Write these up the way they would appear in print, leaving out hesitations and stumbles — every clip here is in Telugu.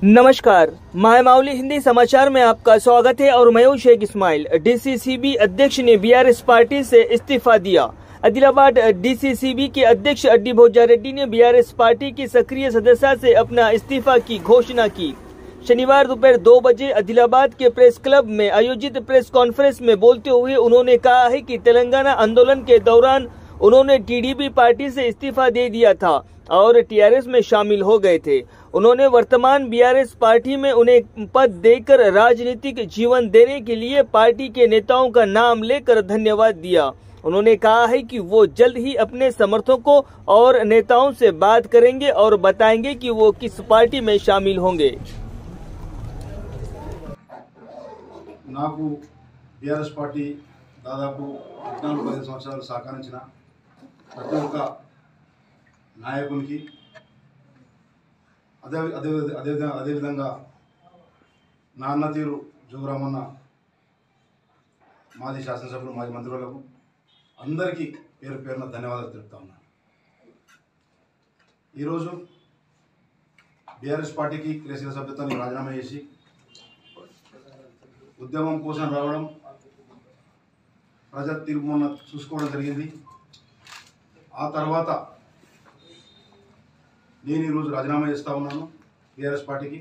नमस्कार, माहमाउली हिंदी समाचार में आपका स्वागत है और मैं हूं शेख इस्माइल। डीसीसीबी अध्यक्ष ने बीआरएस पार्टी से इस्तीफा दिया। आदिलाबाद डीसीसीबी के अध्यक्ष अड्डी भोजा रेड्डी ने बीआरएस पार्टी की सक्रिय सदस्यता से अपना इस्तीफा की घोषणा की। शनिवार दोपहर 2 बजे आदिलाबाद के प्रेस क्लब में आयोजित प्रेस कॉन्फ्रेंस में बोलते हुए उन्होंने कहा है कि तेलंगाना आंदोलन के दौरान उन्होंने टीडीपी पार्टी से इस्तीफा दे दिया था और टीआरएस में शामिल हो गए थे। उन्होंने वर्तमान बीआरएस पार्टी में उन्हें पद देकर राजनीतिक जीवन देने के लिए पार्टी के नेताओं का नाम लेकर धन्यवाद दिया। उन्होंने कहा है कि वो जल्द ही अपने समर्थकों और नेताओं से बात करेंगे और बताएंगे कि वो किस पार्टी में शामिल होंगे। నాకు बीआरएस पार्टी దాదాపు 14-15 సంవత్సరాలు సహకరించిన ప్రతి ఒక్క నాయకునికి అదేవిధంగా నా అన్న తీరు జోగురామన్న మాజీ శాసనసభ్యులు మాజీ మంత్రులకు అందరికీ పేరు పేరున ధన్యవాదాలు తెలుపుతా ఉన్నాను। ఈరోజు बीआरएस పార్టీకి క్రియాశీల సభ్యత్వాన్ని రాజీనామా చేసి ఉద్యమం కోసం రావడం ప్రజా తీర్పు మొన్న చూసుకోవడం జరిగింది। ఆ తర్వాత నేను ఈరోజు రాజీనామా చేస్తా ఉన్నాను बीआरएस పార్టీకి।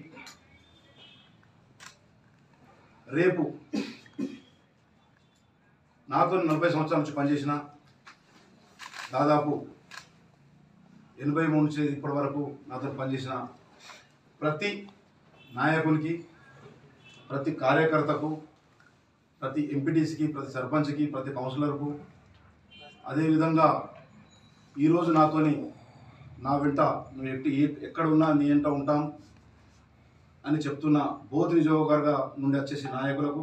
రేపు నాతో 40 సంవత్సరాల నుంచి పనిచేసిన దాదాపు 83 నుంచి ఇప్పటి వరకు నాతో పనిచేసిన ప్రతి నాయకునికి, ప్రతి కార్యకర్తకు, ప్రతి ఎంపీటీసీకి, ప్రతి సర్పంచ్కి, ప్రతి కౌన్సిలర్కు, అదేవిధంగా ఈరోజు నాతోని నా వెంట నువ్వు ఎక్కడ ఉన్నా నీ వెంట ఉంటాం అని చెప్తున్న బోధ్ నియోజకవర్గ నుండి వచ్చేసి నాయకులకు,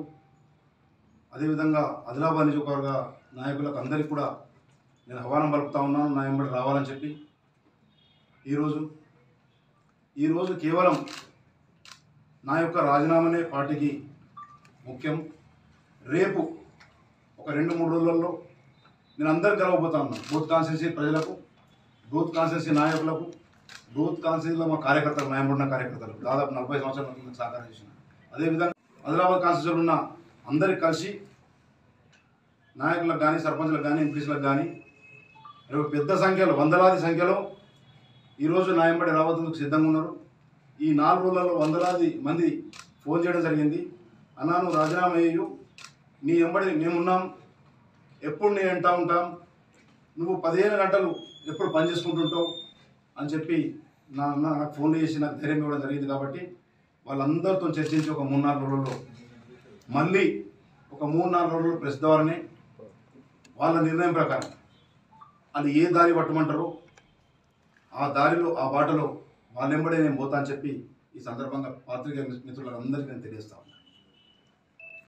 అదేవిధంగా ఆదిలాబాద్ నియోజకవర్గ నాయకులకు అందరికీ కూడా నేను ఆహ్వానం పలుకుతా ఉన్నాను నా వెంబడి రావాలని చెప్పి। ఈరోజు కేవలం నా యొక్క రాజీనామానే పార్టీకి ముఖ్యం। రేపు ఒక 2-3 రోజులలో నేను అందరికి కలవబోతా ఉన్నాను, బూత్ కాన్స్టిట్యున్సీ ప్రజలకు, బూత్ కాన్స్టిట్యున్సీ నాయకులకు, బూత్ కాన్స్టిట్యున్సీలో మా కార్యకర్తలు, న్యాయపడిన కార్యకర్తలు దాదాపు 40 సంవత్సరాల సహకారం చేసిన, అదేవిధంగా ఆదిలాబాద్ కాన్స్టిట్యున్సీలో ఉన్న అందరికి కలిసి నాయకులకు కానీ, సర్పంచ్లకు కానీ, ఎంపీసీలకు కానీ రేపు పెద్ద సంఖ్యలో, వందలాది సంఖ్యలో ఈరోజు నా వెంబడి రావడానికి సిద్ధంగా ఉన్నారు। ఈ 4 రోజులలో వందలాది మంది ఫోన్ చేయడం జరిగింది, అన్నా నువ్వు రాజీనామా అయ్యు, నీ వెంబడి మేమున్నాం, ఎప్పుడు నీ వెంట ఉంటాం, నువ్వు 15 గంటలు ఎప్పుడు పని చేసుకుంటుంటావు అని చెప్పి నాకు ఫోన్ చేసి నాకు ధైర్యం ఇవ్వడం జరిగింది। కాబట్టి వాళ్ళందరితో చర్చించి ఒక 3-4 రోజుల్లో మళ్ళీ ఒక 3-4 రోజులు ప్రెస్ ద్వారానే వాళ్ళ నిర్ణయం ప్రకారం అది ఏ దారి పట్టమంటారో ఆ దారిలో, ఆ బాటలో వాళ్ళెంబడే నేను పోతా అని చెప్పి ఈ సందర్భంగా పాత్రికేయ మిత్రులందరికీ నేను తెలియజేస్తాను।